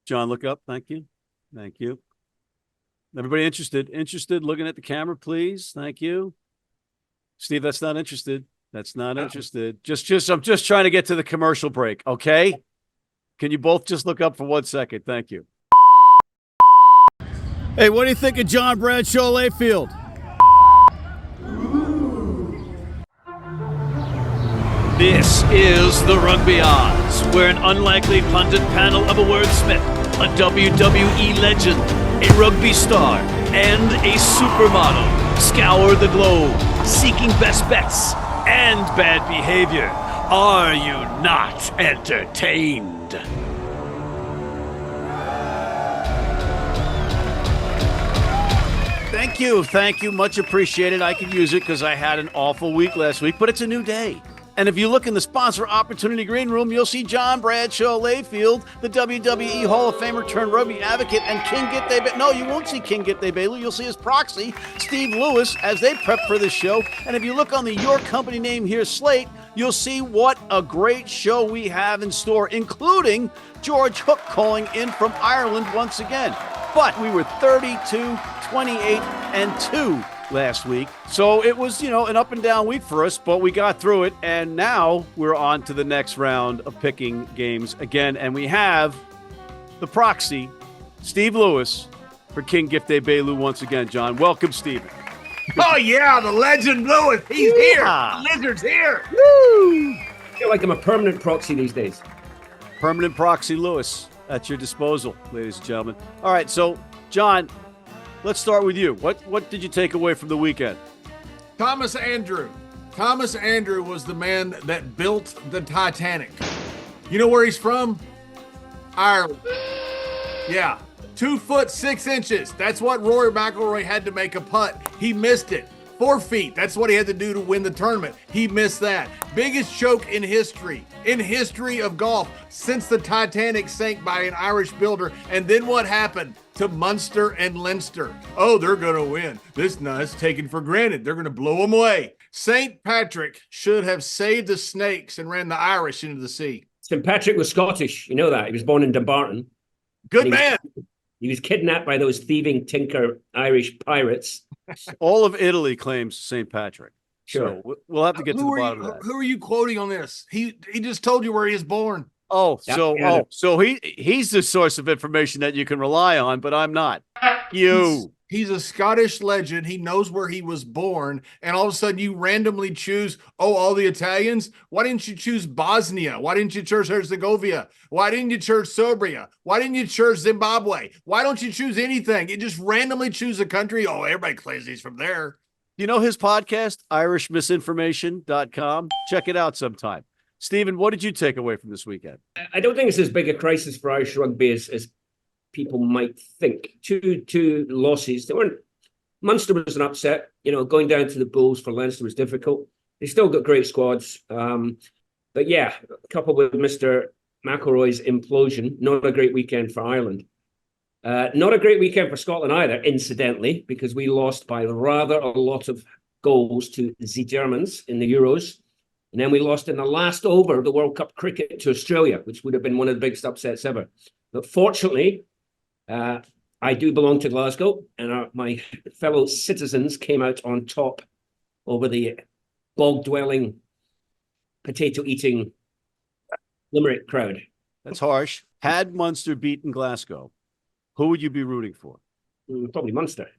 John, look up. Thank you. Thank you. Everybody interested? Interested? Looking at the camera, please. Thank you. Steve, that's not interested. That's not interested. I'm just trying to get to the commercial break. Okay. Can you both just look up for 1 second? Thank you. Hey, what do you think of John Bradshaw Layfield? This is the Rugby Odds, where an unlikely pundit panel of a wordsmith, a WWE legend, a rugby star, and a supermodel scour the globe, seeking best bets and bad behavior. Are you not entertained? Thank you. Much appreciated. I could use it because I had an awful week last week, but it's a new day. And if you look in the sponsor opportunity green room, you'll see John Bradshaw Layfield, the WWE Hall of Famer turned rugby advocate, and King Gift Egbelu. No, you won't see King Gift Egbelu. You'll see his proxy, Steve Lewis, as they prep for this show. And if you look on the Your Company name here slate, you'll see what a great show we have in store, including George Hook calling in from Ireland once again. But we were 32, 28, and 2 last week. So it was, an up and down week for us, but we got through it. And now we're on to the next round of picking games again. And we have the proxy, Steve Lewis, for King Gift Egbelu once again. John, welcome, Steve. Oh, yeah, the legend Lewis. He's here. The lizard's here. Woo! I feel like I'm a permanent proxy these days. Permanent proxy Lewis at your disposal, ladies and gentlemen. All right, so, John, let's start with you. What did you take away from the weekend? Thomas Andrew. Thomas Andrew was the man that built the Titanic. You know where he's from? Ireland. Yeah. 2 foot 6 inches. That's what Rory McIlroy had to make a putt. He missed it. 4 feet. That's what he had to do to win the tournament. He missed that. Biggest choke in history of golf since the Titanic sank by an Irish builder. And then what happened to Munster and Leinster? Oh, they're going to win. This is taken for granted. They're going to blow them away. St. Patrick should have saved the snakes and ran the Irish into the sea. St. Patrick was Scottish. You know that. He was born in Dumbarton. Good man. He was kidnapped by those thieving tinker Irish pirates. All of Italy claims St. Patrick. Sure. So we'll have to get to the bottom of that. Who are you quoting on this? He just told you where he is born. So he's the source of information that you can rely on, but I'm not. He's a Scottish legend. He knows where he was born. And all of a sudden you randomly choose, all the Italians? Why didn't you choose Bosnia? Why didn't you choose Herzegovina? Why didn't you choose Serbia? Why didn't you choose Zimbabwe? Why don't you choose anything? You just randomly choose a country. Oh, everybody claims he's from there. You know his podcast, irishmisinformation.com? Check it out sometime. Stephen, what did you take away from this weekend? I don't think it's as big a crisis for Irish rugby as people might think. Two losses. They weren't. Munster was an upset. Going down to the Bulls for Leinster was difficult. They still got great squads. But yeah, coupled with Mr. McIlroy's implosion, not a great weekend for Ireland. Not a great weekend for Scotland either, incidentally, because we lost by rather a lot of goals to the Germans in the Euros. And then we lost in the last over of the World Cup cricket to Australia, which would have been one of the biggest upsets ever. But fortunately, I do belong to Glasgow, and my fellow citizens came out on top over the bog-dwelling, potato-eating Limerick crowd. That's harsh. Had Munster beaten Glasgow, who would you be rooting for? Probably Munster.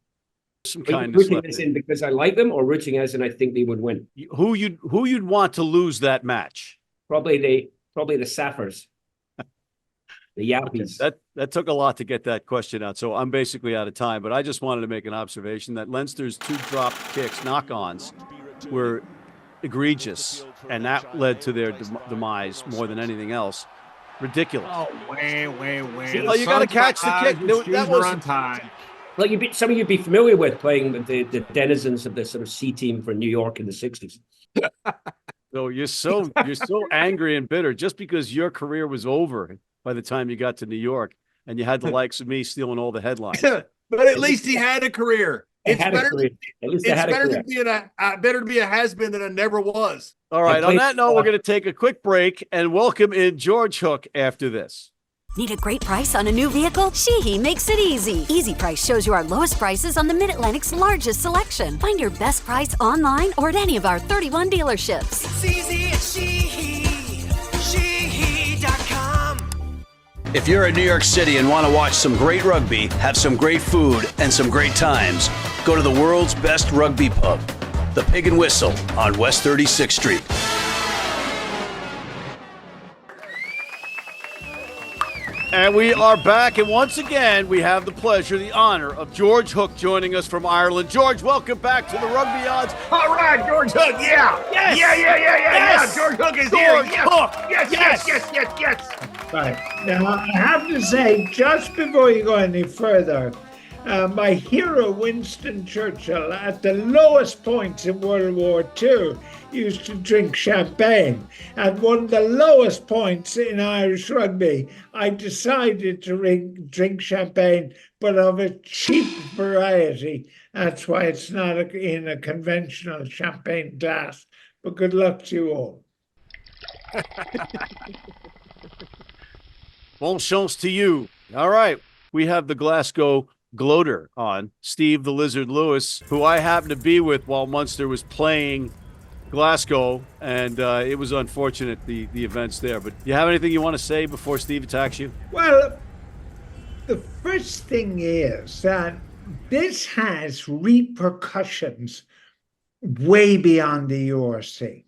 Some kindness rooting as in because I like them, or rooting as in I think they would win? Who you'd want to lose that match? Probably the Saffers. The Yappies. That took a lot to get that question out, so I'm basically out of time. But I just wanted to make an observation that Leinster's 2 dropped kicks, knock-ons, were egregious, and that led to their demise more than anything else. Ridiculous. Oh, way. You got to catch the kick. That was on time. Well, some of you'd be familiar with playing with the denizens of the sort of C team for New York in the 60s. So you're so angry and bitter just because your career was over by the time you got to New York and you had the likes of me stealing all the headlines. But at least he had a career. It's better to be a has-been than a never was. All right. On that note, we're going to take a quick break and welcome in George Hook after this. Need a great price on a new vehicle? Sheehy makes it easy. Easy Price shows you our lowest prices on the Mid-Atlantic's largest selection. Find your best price online or at any of our 31 dealerships. It's easy at Sheehy. Sheehy.com. If you're in New York City and want to watch some great rugby, have some great food, and some great times, go to the world's best rugby pub, the Pig and Whistle on West 36th Street. And we are back, and once again, we have the pleasure, the honor of George Hook joining us from Ireland. George, welcome back to the Rugby Odds. All right, George Hook, yeah. Yes. Yeah. George Hook is here. George Hook. Yes. Right. Now, I have to say, just before you go any further, my hero, Winston Churchill, at the lowest points in World War II, used to drink champagne. At one of the lowest points in Irish rugby, I decided to drink champagne, but of a cheap variety. That's why it's not in a conventional champagne glass. But good luck to you all. Bon chance to you. All right. We have the Glasgow Gloater on, Steve the Lizard Lewis, who I happened to be with while Munster was playing Glasgow, and it was unfortunate, the events there. But do you have anything you want to say before Steve attacks you? Well, the first thing is that this has repercussions way beyond the URC.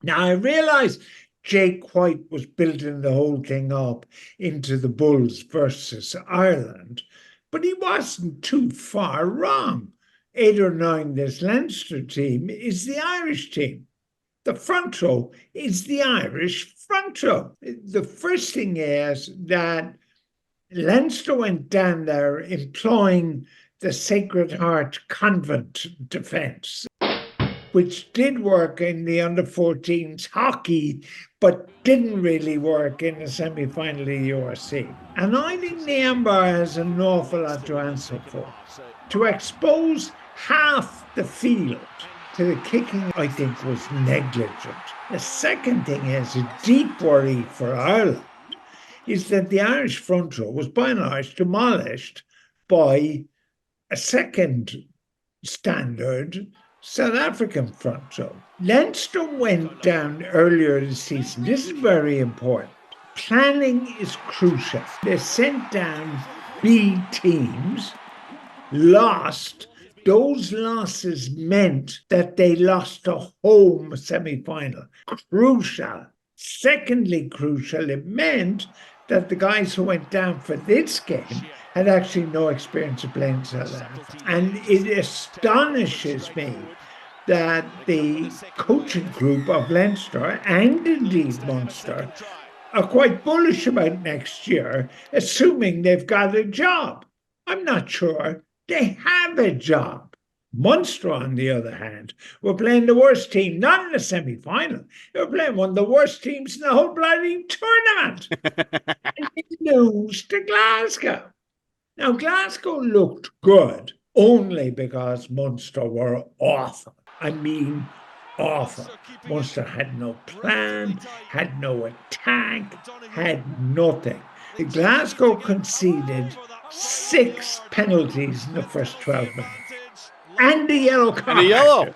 Now, I realize Jake White was building the whole thing up into the Bulls versus Ireland, but he wasn't too far wrong. 8 or 9, this Leinster team is the Irish team. The front row is the Irish front row. The first thing is that Leinster went down there employing the Sacred Heart Convent defence, which did work in the under-14s hockey, but didn't really work in the semi-final of the URC. And I think the Amber has an awful lot to answer for. To expose half the field to the kicking, I think, was negligent. The second thing is a deep worry for Ireland is that the Irish front row was by and large demolished by a second standard South African front row. Leinster went down earlier this season. This is very important. Planning is crucial. They sent down B teams, lost. Those losses meant that they lost a home semi-final. Crucial. Secondly, crucial, it meant that the guys who went down for this game had actually no experience of playing South Africa. And it astonishes me that the coaching group of Leinster and indeed Munster are quite bullish about next year, assuming they've got a job. I'm not sure they have a job. Munster, on the other hand, were playing the worst team, not in the semi-final. They were playing one of the worst teams in the whole bloody tournament. And they lose to Glasgow. Now, Glasgow looked good only because Munster were awful. I mean, awful. Munster had no plan, had no attack, had nothing. Glasgow conceded 6 penalties in the first 12 minutes. And the yellow card. And the yellow.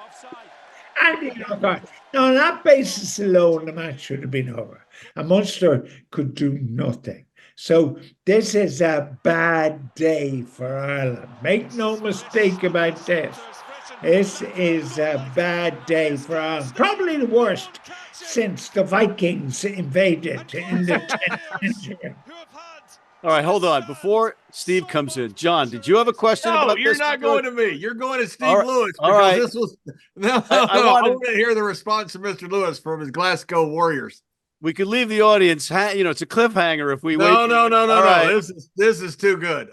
And the yellow card. Now, on that basis alone, the match should have been over. And Munster could do nothing. So this is a bad day for Ireland. Make no mistake about this. This is a bad day for Ireland. Probably the worst since the Vikings invaded in the 10th century. All right, hold on. Before Steve comes in, John, did you have a question about this? No, you're not going to me. You're going to Steve All right. Lewis. All right. This was, I want to hear the response from Mr. Lewis from his Glasgow Warriors. We could leave the audience, it's a cliffhanger if we wait. No. Right. This is too good.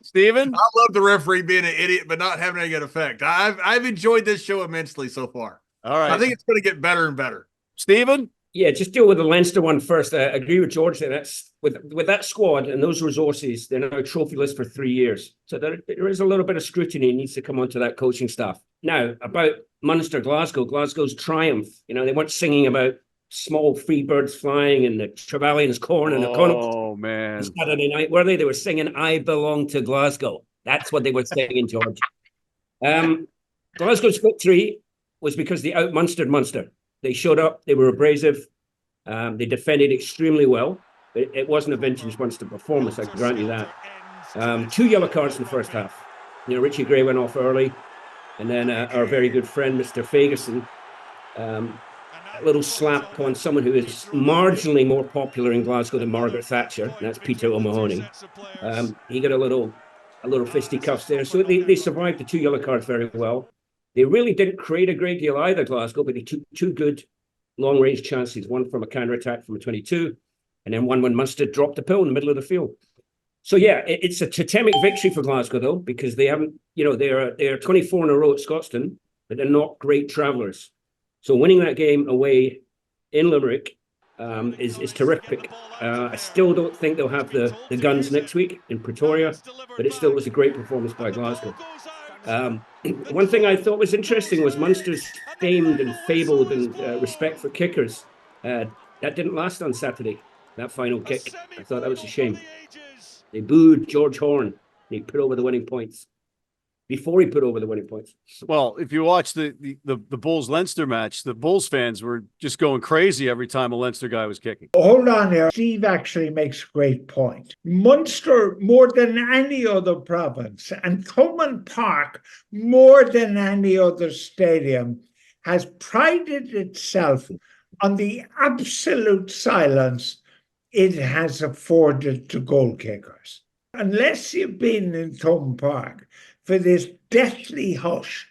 Steven? I love the referee being an idiot, but not having any good effect. I've enjoyed this show immensely so far. All right. I think it's going to get better and better. Steven? Yeah, just deal with the Leinster one first. I agree with George there. That's with that squad and those resources, they're now trophyless for 3 years. So there is a little bit of scrutiny needs to come onto that coaching staff. Now, about Munster, Glasgow's triumph. They weren't singing about small free birds flying and the Trevelyan's corn and the Connacht. Oh, man. Saturday night, were they? They were singing "I Belong to Glasgow." That's what they were singing, George. Glasgow's victory was because they out-Munstered Munster. They showed up, they were abrasive, they defended extremely well. It wasn't a vintage Munster performance, I can grant you that. 2 yellow cards in the first half. Richie Gray went off early, and then our very good friend, Mr. Fagerson, a little slap on someone who is marginally more popular in Glasgow than Margaret Thatcher, and that's Peter O'Mahony. He got a little fisticuffs there. So they survived the 2 yellow cards very well. They really didn't create a great deal either, Glasgow, but they took 2 good long-range chances, one from a counter-attack from a 22, and then one when Munster dropped the pill in the middle of the field. So, yeah, it's a totemic victory for Glasgow, though, because they haven't, they are 24 in a row at Scotstoun, but they're not great travellers. So winning that game away in Limerick is terrific. I still don't think they'll have the guns next week in Pretoria, but it still was a great performance by Glasgow. One thing I thought was interesting was Munster's famed and fabled and respect for kickers. That didn't last on Saturday, that final kick. I thought that was a shame. They booed George Horn, and he put over the winning points. Before he put over the winning points. Well, if you watch the Bulls-Leinster match, the Bulls fans were just going crazy every time a Leinster guy was kicking. Hold on here. Steve actually makes a great point. Munster, more than any other province, and Thomond Park, more than any other stadium, has prided itself on the absolute silence it has afforded to goal kickers. Unless you've been in Thomond Park, for this deathly hush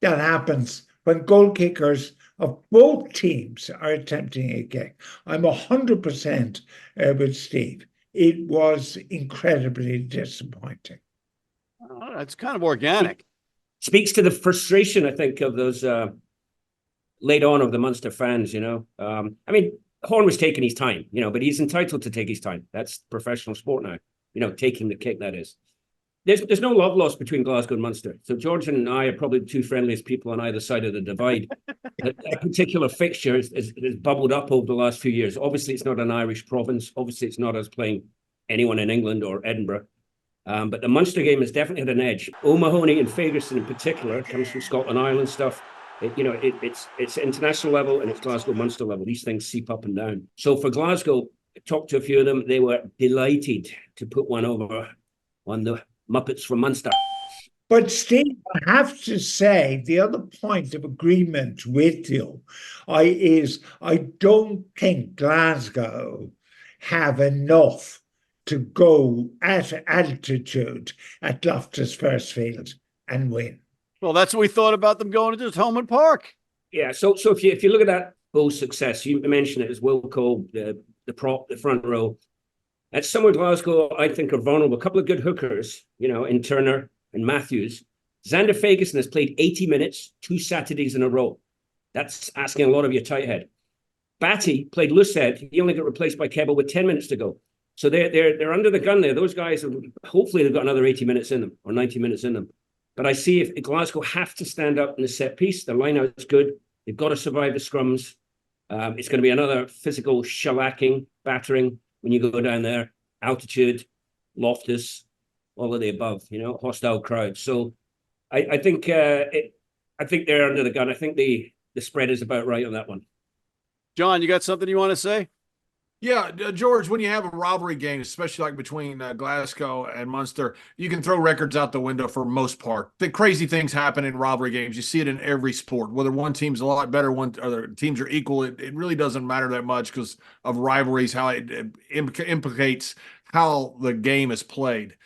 that happens when goal kickers of both teams are attempting a kick. I'm 100% with Steve. It was incredibly disappointing. It's kind of organic. Speaks to the frustration, I think, of those late on of the Munster fans, I mean, Horn was taking his time, but he's entitled to take his time. That's professional sport now, taking the kick, that is. There's no love lost between Glasgow and Munster. So George and I are probably the 2 friendliest people on either side of the divide. That particular fixture has bubbled up over the last few years. Obviously, it's not an Irish province. Obviously, it's not us playing anyone in England or Edinburgh. But the Munster game has definitely had an edge. O'Mahony and Fagerson in particular comes from Scotland, Ireland stuff. It's international level and it's Glasgow Munster level. These things seep up and down. So for Glasgow, I talked to a few of them. They were delighted to put one over on the Muppets from Munster. But Steve, I have to say, the other point of agreement with you is I don't think Glasgow have enough to go at altitude at Loftus Versfeld and win. Well, that's what we thought about them going into Thomond Park. Yeah, so if you look at that Bulls success, you mentioned it as Wilco, the prop, the front row. At somewhere Glasgow, I think, are vulnerable. A couple of good hookers, in Turner and Matthews. Xander Fagerson has played 80 minutes, 2 Saturdays in a row. That's asking a lot of your tight head. Batty played loosehead. He only got replaced by Kebbell with 10 minutes to go. So they're under the gun there. Those guys, hopefully they've got another 80 minutes in them or 90 minutes in them. But I see if Glasgow have to stand up in the set piece, the line-out's good. They've got to survive the scrums. It's going to be another physical shellacking, battering. When you go down there, altitude, Loftus, all of the above, hostile crowds. So I think they're under the gun. I think the spread is about right on that one. John, you got something you want to say? Yeah, George, when you have a rivalry game, especially like between Glasgow and Munster, you can throw records out the window for most part. The crazy things happen in rivalry games. You see it in every sport. Whether one team's a lot better, one other teams are equal, it really doesn't matter that much because of rivalries, how it implicates how the game is played.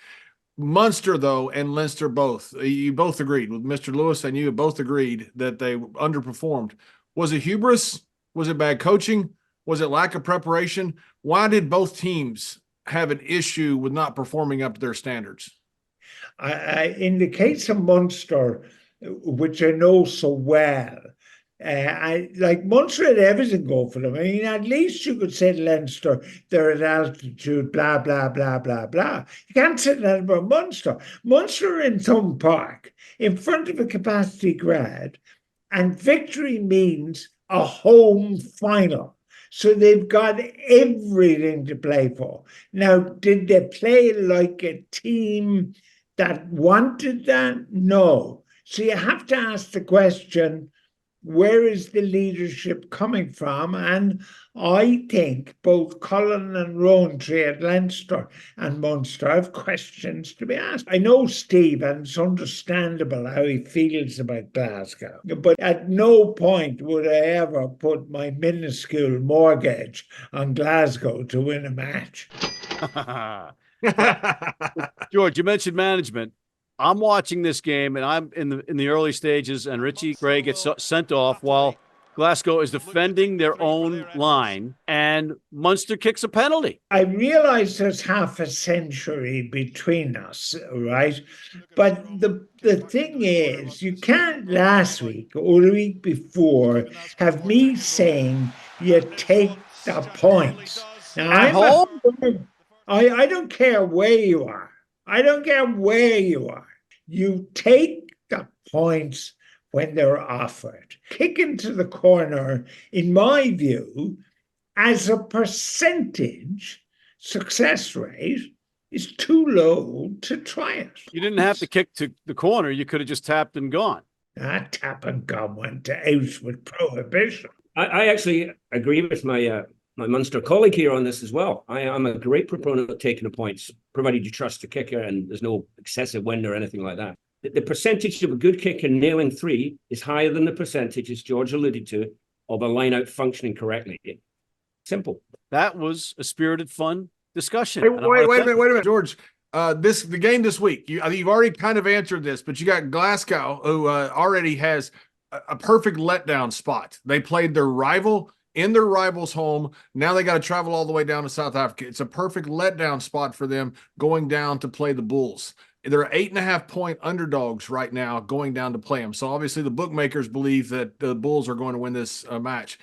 Munster, though, and Leinster both, you both agreed with Mr. Lewis and you both agreed that they underperformed. Was it hubris? Was it bad coaching? Was it lack of preparation? Why did both teams have an issue with not performing up to their standards? In the case of Munster, which I know so well, Munster had everything go for them. I mean, at least you could say to Leinster, they're at altitude, blah, blah, blah, blah, blah. You can't say that about Munster. Munster in Thomond Park, in front of a capacity crowd, and victory means a home final. So they've got everything to play for. Now, did they play like a team that wanted that? No. So you have to ask the question, where is the leadership coming from? And I think both Cullen and Rowntree at Leinster and Munster have questions to be asked. I know Steve, and it's understandable how he feels about Glasgow, but at no point would I ever put my minuscule mortgage on Glasgow to win a match. George, you mentioned management. I'm watching this game, and I'm in the early stages, and Richie Gray gets sent off while Glasgow is defending their own line, and Munster kicks a penalty. I realize there's half a century between us, right? But the thing is, you can't last week or the week before have me saying you take the points. Now, I don't care where you are. I don't care where you are. You take the points when they're offered. Kick into the corner, in my view, as a percentage success rate is too low to try it. You didn't have to kick to the corner. You could have just tapped and gone. That tap and gone went out with prohibition. I actually agree with my Munster colleague here on this as well. I'm a great proponent of taking the points, provided you trust the kicker and there's no excessive wind or anything like that. The percentage of a good kicker nailing 3 is higher than the percentage, as George alluded to, of a line-out functioning correctly. Simple. That was a spirited, fun discussion. Hey, wait a minute, George. The game this week, I think you've already kind of answered this, but you got Glasgow, who already has a perfect letdown spot. They played their rival in their rival's home. Now they got to travel all the way down to South Africa. It's a perfect letdown spot for them going down to play the Bulls. They're 8.5-point underdogs right now going down to play them. So obviously the bookmakers believe that the Bulls are going to win this match.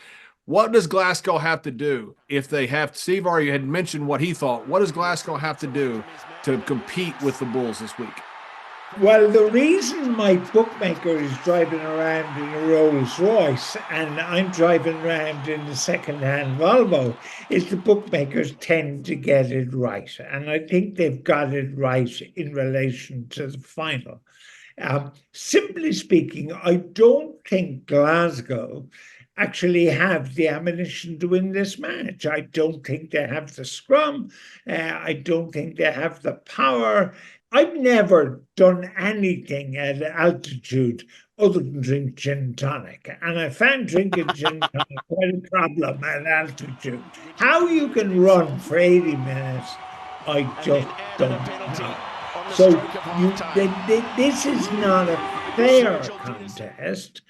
What does Glasgow have to do if they have? Steve already had mentioned what he thought. What does Glasgow have to do to compete with the Bulls this week? Well, the reason my bookmaker is driving around in a Rolls Royce and I'm driving around in a second-hand Volvo is the bookmakers tend to get it right. And I think they've got it right in relation to the final. Simply speaking, I don't think Glasgow actually have the ammunition to win this match. I don't think they have the scrum. I don't think they have the power. I've never done anything at altitude other than drink gin tonic. And I found drinking gin tonic quite a problem at altitude. How you can run for 80 minutes, I just don't know. So this is not a fair contest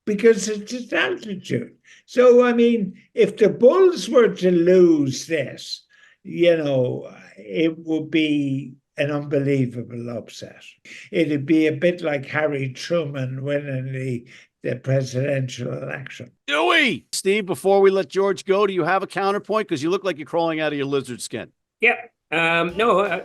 because it's at altitude. So, I mean, if the Bulls were to lose this, it would be an unbelievable upset. It'd be a bit like Harry Truman winning the presidential election. Dewey! Steve, before we let George go, do you have a counterpoint? Because you look like you're crawling out of your lizard skin. Yeah. No,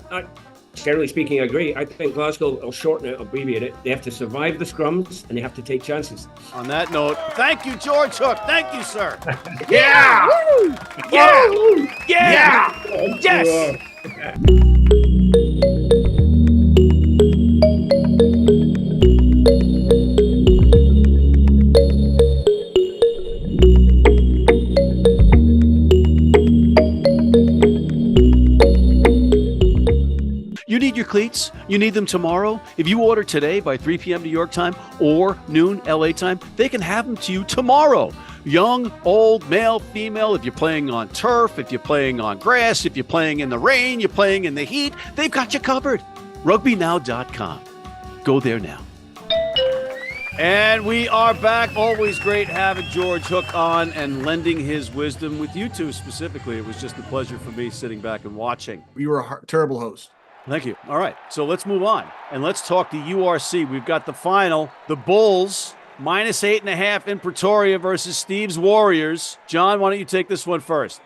generally speaking, I agree. I think Glasgow will shorten it, abbreviate it. They have to survive the scrums and they have to take chances. On that note, thank you, George Hook. Thank you, sir. Yeah! Woo! Yeah! Woo! Yeah! Yes! You need your cleats? You need them tomorrow? If you order today by 3 p.m. New York time or noon LA time, they can have them to you tomorrow. Young, old, male, female, if you're playing on turf, if you're playing on grass, if you're playing in the rain, you're playing in the heat, they've got you covered. RugbyNow.com. Go there now. And we are back. Always great having George Hook on and lending his wisdom with you two specifically. It was just a pleasure for me sitting back and watching. You were a terrible host. Thank you. All right, so let's move on and let's talk the URC. We've got the final, the Bulls minus 8.5 in Pretoria versus Steve's Warriors. John, why don't you take this one first?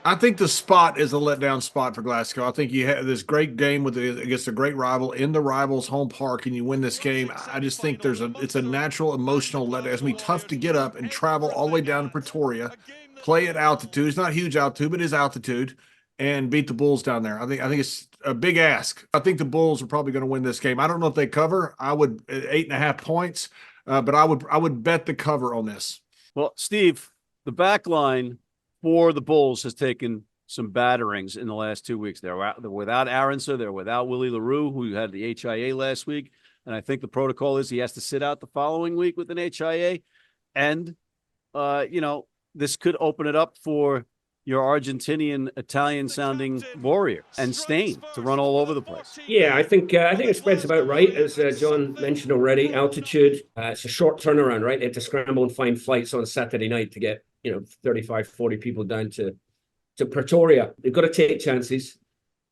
I think the spot is a letdown spot for Glasgow. I think you have this great game against a great rival in the rival's home park, and you win this game. I just think it's a natural emotional letdown. It's going to be tough to get up and travel all the way down to Pretoria play at altitude. It's not huge altitude, but it is altitude, and beat the Bulls down there. I think it's a big ask. I think the Bulls are probably going to win this game. I don't know if they cover. I would 8.5 points, but I would bet the cover on this. Well, Steve, the back line for the Bulls has taken some batterings in the last 2 weeks. They're without Aronson. They're without Willie LaRue, who had the HIA last week. And I think the protocol is he has to sit out the following week with an HIA. And, this could open it up for your Argentinian, Italian-sounding warrior and Stade to run all over the place. Yeah, I think it spreads about right, as John mentioned already. Altitude, it's a short turnaround, right? They have to scramble and find flights on Saturday night to get 35, 40 people down to Pretoria. They've got to take chances.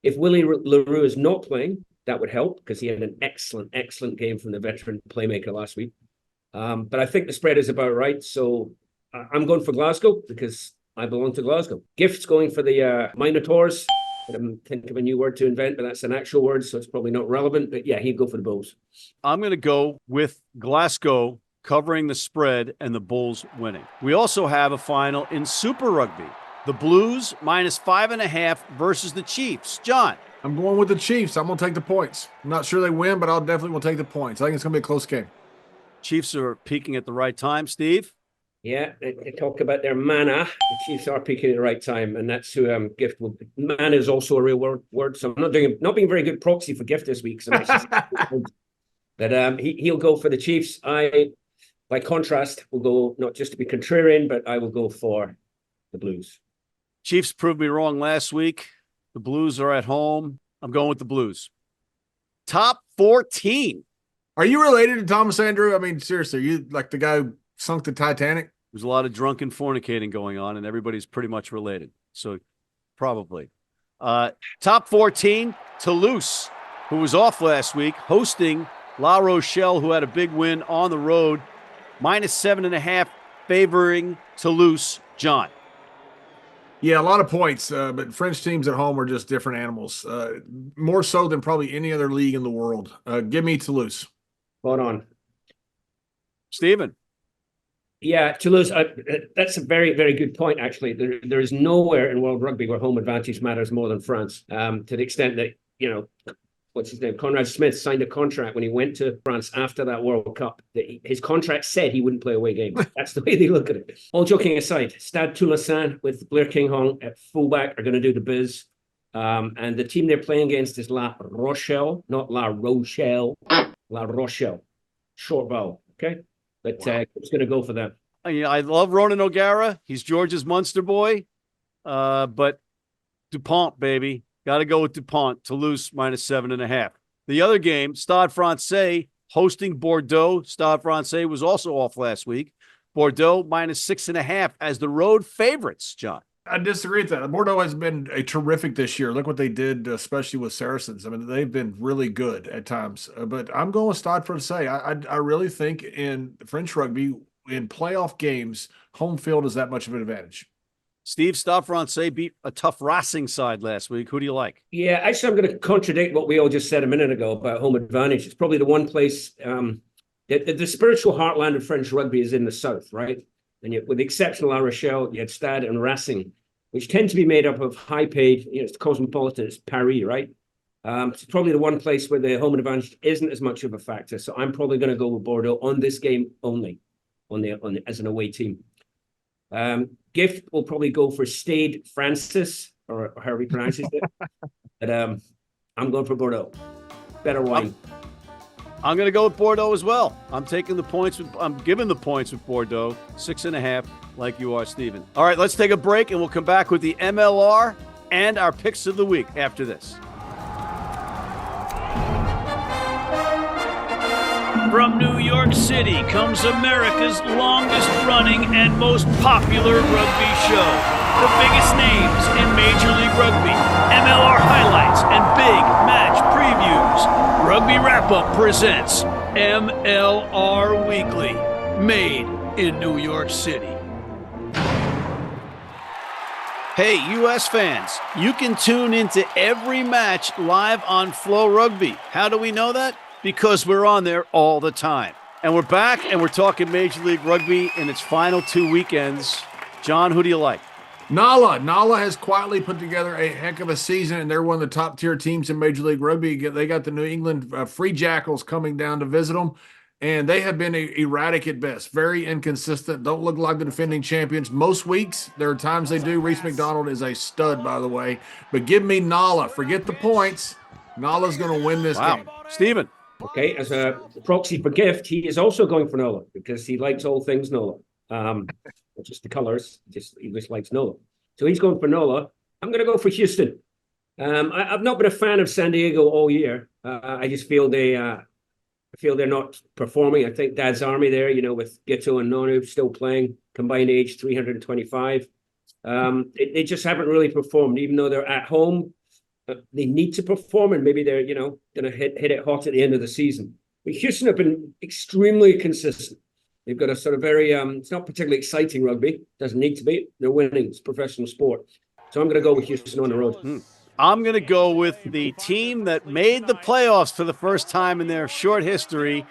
If Willie LaRue is not playing, that would help because he had an excellent game from the veteran playmaker last week. But I think the spread is about right. So I'm going for Glasgow because I belong to Glasgow. Gift's going for the Minotaurs. I'm thinking of a new word to invent, but that's an actual word, so it's probably not relevant. But yeah, he'd go for the Bulls. I'm going to go with Glasgow covering the spread and the Bulls winning. We also have a final in Super Rugby. The Blues -5.5 versus the Chiefs. John. I'm going with the Chiefs. I'm going to take the points. I'm not sure they win, but I'll definitely will take the points. I think it's going to be a close game. Chiefs are peaking at the right time. Steve? Yeah, they talk about their mana. The Chiefs are peaking at the right time, and that's who Gift will. Mana is also a real word, so I'm not being very good proxy for Gift this week. So but he'll go for the Chiefs. I, by contrast, will go not just to be contrarian, but I will go for the Blues. Chiefs proved me wrong last week. The Blues are at home. I'm going with the Blues. Top 14. Are you related to Thomas Andrew? I mean, seriously, you like the guy who sunk the Titanic? There's a lot of drunken fornicating going on, and everybody's pretty much related. So probably. Top 14, Toulouse, who was off last week, hosting La Rochelle, who had a big win on the road. -7.5 favoring Toulouse. John. Yeah, a lot of points, but French teams at home are just different animals, more so than probably any other league in the world. Give me Toulouse. Hold on. Stephen. Yeah, Toulouse, that's a very, very good point, actually. There is nowhere in world rugby where home advantage matters more than France, to the extent that, what's his name? Conrad Smith signed a contract when he went to France after that World Cup. His contract said he wouldn't play away games. That's the way they look at it. All joking aside, Stade Toulousain with Blair Kinghorn at fullback are going to do the biz. And the team they're playing against is La Rochelle, not La Rochelle. La Rochelle. Short vowel, okay? But it's going to go for them. I love Ronan O'Gara. He's George's Munster boy. But Dupont, baby. Got to go with Dupont. Toulouse -7.5. The other game, Stade Francais hosting Bordeaux. Stade Francais was also off last week. Bordeaux -6.5 as the road favorites, John. I disagree with that. Bordeaux has been a terrific this year. Look what they did, especially with Saracens. I mean, they've been really good at times. But I'm going with Stade Francais. I really think in French rugby, in playoff games, home field is that much of an advantage. Steve, Stade Francais beat a tough Racing side last week. Who do you like? Yeah, actually, I'm going to contradict what we all just said a minute ago about home advantage. It's probably the one place the spiritual heartland of French rugby is in the south, right? And yet, with the exception of La Rochelle, you had Stade and Racing, which tend to be made up of high-paid, it's cosmopolitan, it's Paris, right? It's probably the one place where the home advantage isn't as much of a factor. So I'm probably going to go with Bordeaux on this game only, as an away team. Gift will probably go for Stade Francis, or however he pronounces it. But I'm going for Bordeaux. Better wine. I'm going to go with Bordeaux as well. I'm giving the points with Bordeaux, 6.5, like you are, Stephen. All right, let's take a break, and we'll come back with the MLR and our picks of the week after this. From New York City comes America's longest-running and most popular rugby show. The biggest names in Major League Rugby, MLR highlights, and big match previews. Rugby Wrap-Up presents MLR Weekly, made in New York City. Hey, U.S. fans, you can tune into every match live on Flow Rugby. How do we know that? Because we're on there all the time. And we're back, and we're talking Major League Rugby in its final 2 weekends. John, who do you like? Nala has quietly put together a heck of a season, and they're one of the top tier teams in Major League Rugby. They got the New England Free Jackals coming down to visit them, and they have been erratic at best, very inconsistent. Don't look like the defending champions most weeks. There are times they do. Reese McDonald is a stud, by the way, but give me Nala. Forget the points. Nala's going to win this game. Stephen. Okay, as a proxy for Gift, he is also going for Nola because he likes all things Nola. Not just the colours, he just likes Nola. So he's going for Nola. I'm going to go for Houston. I've not been a fan of San Diego all year. I just feel they're not performing. I think Dad's Army there, with Gito and Nonu still playing, combined age 325. They just haven't really performed, even though they're at home. They need to perform, and maybe they're, going to hit it hot at the end of the season. But Houston have been extremely consistent. They've got a sort of very, it's not particularly exciting rugby. Doesn't need to be. They're winning. It's professional sport. So I'm going to go with Houston on the road. I'm going to go with the team that made the playoffs for the first time in their short history,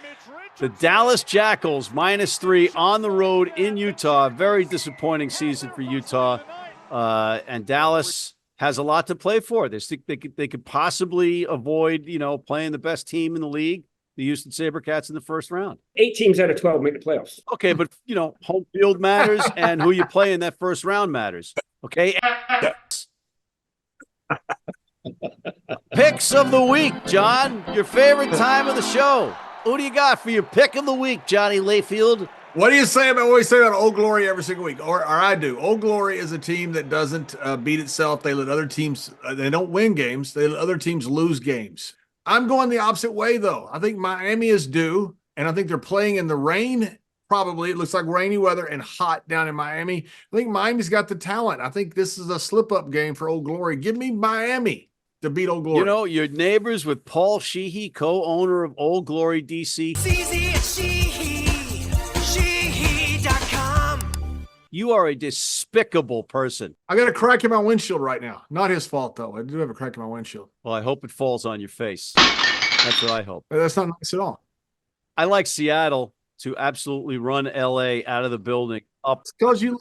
the Dallas Jackals, -3 on the road in Utah. Very disappointing season for Utah. And Dallas has a lot to play for. They think they could possibly avoid, playing the best team in the league, the Houston SaberCats, in the first round. 8 teams out of 12 make the playoffs. Okay, but, home field matters and who you play in that first round matters. Okay? Picks of the week, John. Your favorite time of the show. Who do you got for your pick of the week, Johnny Layfield? What do you say about what we say about Old Glory every single week? Or I do. Old Glory is a team that doesn't beat itself. They let other teams, they don't win games. They let other teams lose games. I'm going the opposite way, though. I think Miami is due, and I think they're playing in the rain. Probably. It looks like rainy weather and hot down in Miami. I think Miami's got the talent. I think this is a slip-up game for Old Glory. Give me Miami to beat Old Glory. You're neighbors with Paul Sheehy, co-owner of Old Glory DC. You are a despicable person. I got a crack in my windshield right now. Not his fault, though. I do have a crack in my windshield. Well, I hope it falls on your face. That's what I hope. That's not nice at all. I like Seattle to absolutely run LA out of the building up. It's because you're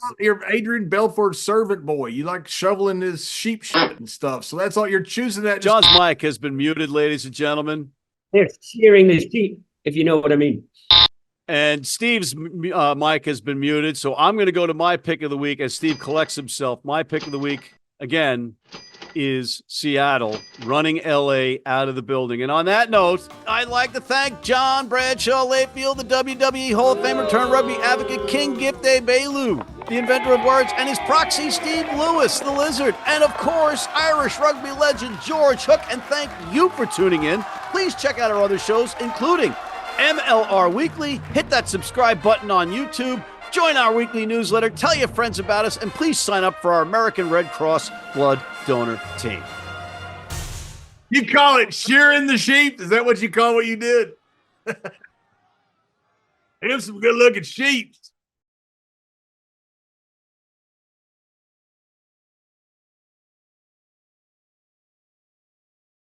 Adrian Belford's servant boy. You like shoveling his sheep shit and stuff. So that's all you're choosing that. John's mic has been muted, ladies and gentlemen. They're shearing the sheep, if you know what I mean. And Steve's mic has been muted, so I'm going to go to my pick of the week as Steve collects himself. My pick of the week, again, is Seattle, running LA out of the building. And on that note, I'd like to thank John Bradshaw Layfield, the WWE Hall of Famer turned rugby advocate, King Gift Egbelu, the inventor of words, and his proxy, Steve Lewis, the Lizard, and of course, Irish rugby legend George Hook. And thank you for tuning in. Please check out our other shows, including MLR Weekly. Hit that subscribe button on YouTube. Join our weekly newsletter. Tell your friends about us. And please sign up for our American Red Cross blood donor team. You call it shearing the sheep? Is that what you call what you did? Them some good-looking sheep.